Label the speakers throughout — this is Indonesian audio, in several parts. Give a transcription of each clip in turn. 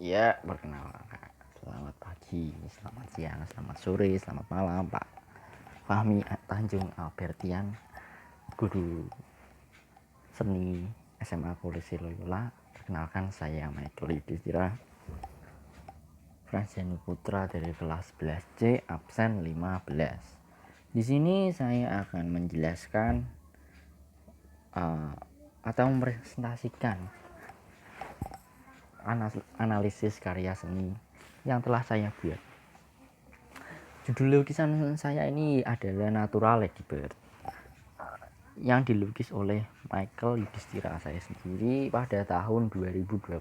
Speaker 1: Ya, perkenalkan. Selamat pagi, selamat siang, selamat sore, selamat malam, Pak Fahmi Tanjung Albertian, guru seni SMA Polisi Loyola. Perkenalkan, saya Michael Yudhistira Franseni Putra dari kelas 11C, absen 15. Di sini saya akan menjelaskan atau mempresentasikan analisis karya seni yang telah saya buat. Judul lukisan saya ini adalah Natural Ladybird yang dilukis oleh Michael Yudhistira saya sendiri pada tahun 2020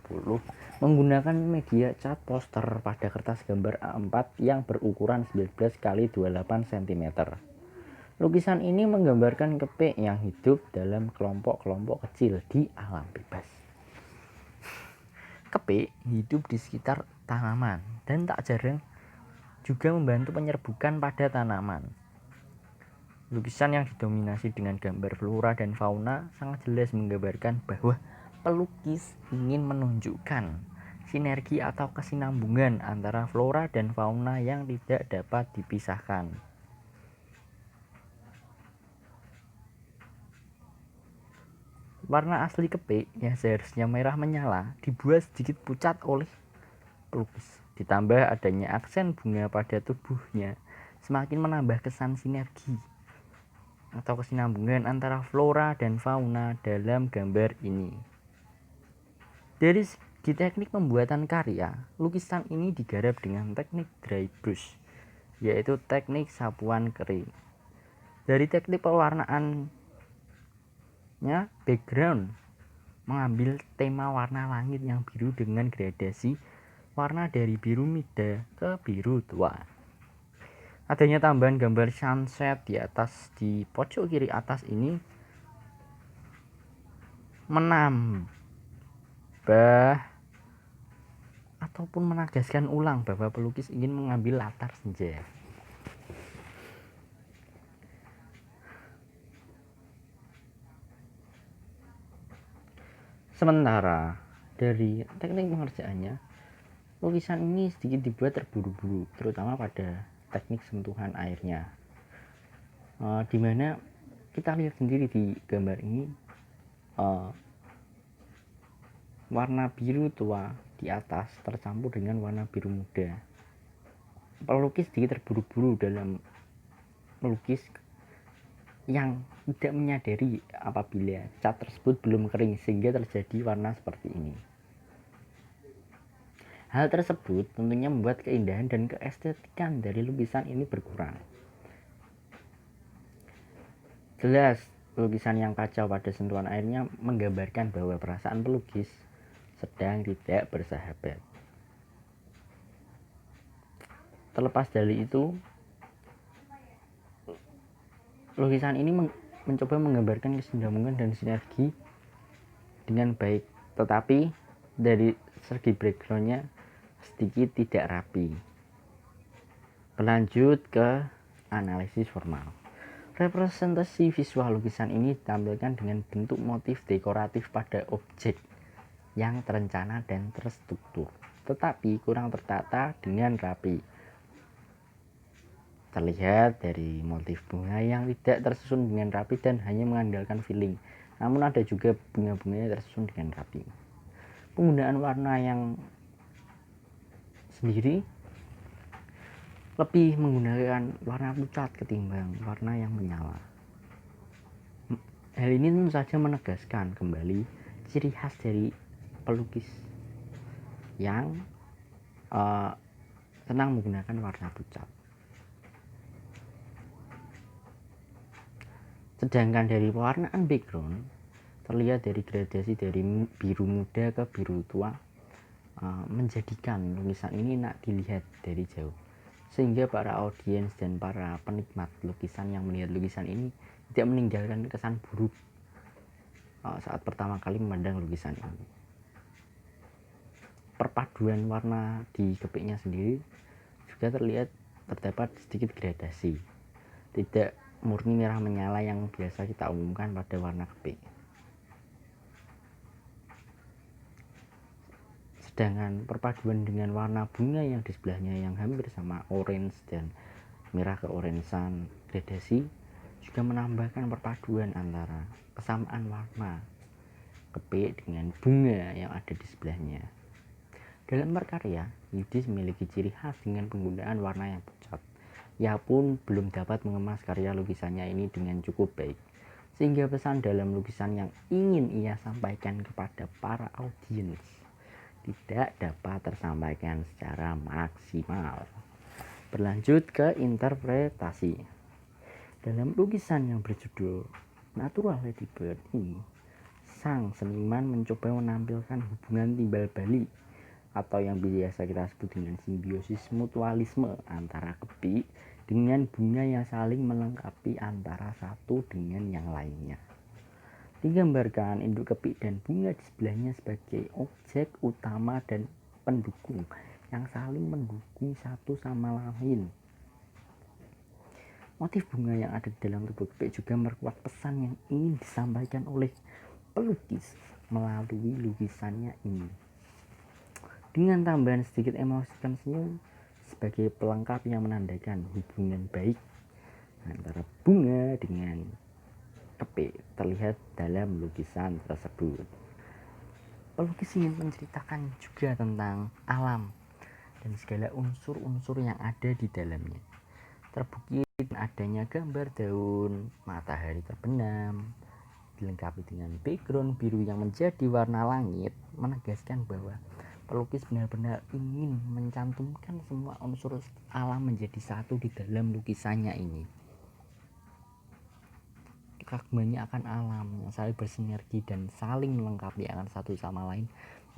Speaker 1: menggunakan media cat poster pada kertas gambar A4 yang berukuran 19 x 28 cm. Lukisan ini menggambarkan kepik yang hidup dalam kelompok-kelompok kecil di alam bebas. Kepik hidup di sekitar tanaman dan tak jarang juga membantu penyerbukan pada tanaman. Lukisan yang didominasi dengan gambar flora dan fauna sangat jelas menggambarkan bahwa pelukis ingin menunjukkan sinergi atau kesinambungan antara flora dan fauna yang tidak dapat dipisahkan. Warna asli kepik yang seharusnya merah menyala dibuat sedikit pucat oleh pelukis. Ditambah adanya aksen bunga pada tubuhnya semakin menambah kesan sinergi atau kesinambungan antara flora dan fauna dalam gambar ini. Dari segi teknik pembuatan karya, lukisan ini digarap dengan teknik dry brush, yaitu teknik sapuan kering. Dari teknik pewarnaannya, background mengambil tema warna langit yang biru dengan gradasi warna dari biru muda ke biru tua. Adanya tambahan gambar sunset di pojok kiri atas ini menambah ataupun menegaskan ulang bahwa pelukis ingin mengambil latar senja. Sementara dari teknik pengerjaannya, lukisan ini sedikit dibuat terburu-buru, terutama pada teknik sentuhan airnya, dimana kita lihat sendiri di gambar ini warna biru tua di atas tercampur dengan warna biru muda. Pelukis sedikit terburu-buru dalam melukis yang tidak menyadari apabila cat tersebut belum kering sehingga terjadi warna seperti ini. Hal tersebut tentunya membuat keindahan dan keestetikan dari lukisan ini berkurang. Jelas, lukisan yang kacau pada sentuhan airnya menggambarkan bahwa perasaan pelukis sedang tidak bersahabat. Terlepas dari itu, lukisan ini mencoba menggambarkan kesinambungan dan sinergi dengan baik, tetapi dari segi backgroundnya sedikit tidak rapi. Berlanjut ke analisis formal. Representasi visual lukisan ini ditampilkan dengan bentuk motif dekoratif pada objek yang terencana dan terstruktur, tetapi kurang tertata dengan rapi. Terlihat dari motif bunga yang tidak tersusun dengan rapi dan hanya mengandalkan feeling, namun ada juga bunga-bunganya tersusun dengan rapi. Penggunaan warna yang sendiri lebih menggunakan warna pucat ketimbang warna yang menyala. Hal ini tentu saja menegaskan kembali ciri khas dari pelukis yang senang menggunakan warna pucat. Sedangkan dari pewarnaan background terlihat dari gradasi dari biru muda ke biru tua, menjadikan lukisan ini nak dilihat dari jauh, sehingga para audiens dan para penikmat lukisan yang melihat lukisan ini tidak meninggalkan kesan buruk saat pertama kali memandang lukisan ini. Perpaduan warna di kepiknya sendiri juga terdapat sedikit gradasi, tidak murni merah menyala yang biasa kita umumkan pada warna kepik. Sedangkan perpaduan dengan warna bunga yang di sebelahnya yang hampir sama orange dan merah keorangean gradasi juga menambahkan perpaduan antara kesamaan warna kepik dengan bunga yang ada di sebelahnya. Dalam berkarya, Yudis memiliki ciri khas dengan penggunaan warna yang pucat. Ia pun belum dapat mengemas karya lukisannya ini dengan cukup baik, sehingga pesan dalam lukisan yang ingin ia sampaikan kepada para audiens tidak dapat tersampaikan secara maksimal. Berlanjut ke interpretasi. Dalam lukisan yang berjudul Natural Ladybird ini, sang seniman mencoba menampilkan hubungan timbal balik atau yang biasa kita sebut dengan simbiosis mutualisme antara kepik dengan bunga yang saling melengkapi antara satu dengan yang lainnya. Digambarkan induk kepik dan bunga di sebelahnya sebagai objek utama dan pendukung yang saling mendukung satu sama lain. Motif bunga yang ada di dalam tubuh kepik juga memperkuat pesan yang ingin disampaikan oleh pelukis melalui lukisannya ini. Dengan tambahan sedikit emosikan senyum sebagai pelengkap yang menandakan hubungan baik antara bunga dengan kepik terlihat dalam lukisan tersebut. Pelukis ingin menceritakan juga tentang alam dan segala unsur-unsur yang ada di dalamnya. Terbukti adanya gambar daun, matahari terbenam, dilengkapi dengan background biru yang menjadi warna langit, menegaskan bahwa pelukis benar-benar ingin mencantumkan semua unsur alam menjadi satu di dalam lukisannya ini. Kekagumannya akan alam yang saling bersinergi dan saling melengkapi akan satu sama lain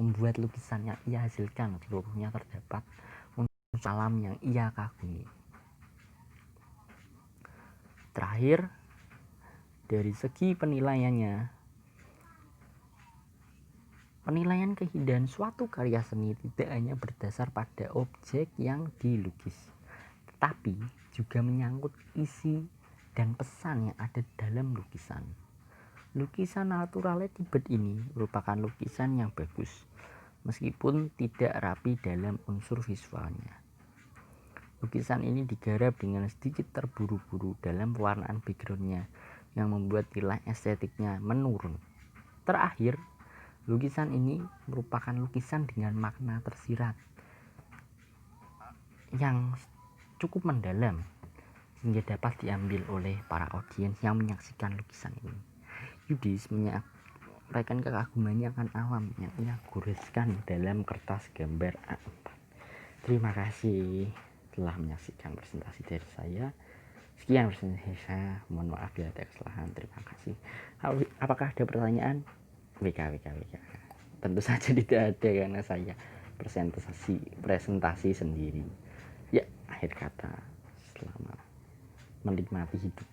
Speaker 1: membuat lukisan yang ia hasilkan seluruhnya terdapat unsur alam yang ia kagumi. Terakhir, dari segi penilaiannya, penilaian keindahan suatu karya seni tidak hanya berdasar pada objek yang dilukis, tetapi juga menyangkut isi dan pesan yang ada dalam lukisan. Lukisan Natural Ladybird ini merupakan lukisan yang bagus, meskipun tidak rapi dalam unsur visualnya. Lukisan ini digarap dengan sedikit terburu-buru dalam pewarnaan backgroundnya yang membuat nilai estetiknya menurun. Terakhir, lukisan ini merupakan lukisan dengan makna tersirat yang cukup mendalam sehingga dapat diambil oleh para audiens yang menyaksikan lukisan ini. Yudis menyampaikan kekagumannya akan alam yang ia goreskan dalam kertas gambar A4. Terima kasih telah menyaksikan presentasi dari saya. Sekian presentasi saya. Mohon maaf bila ada kesalahan. Terima kasih. Apakah ada pertanyaan? WK. Tentu saja tidak ada karena saya presentasi sendiri. Ya, akhir kata, selamat menikmati hidup.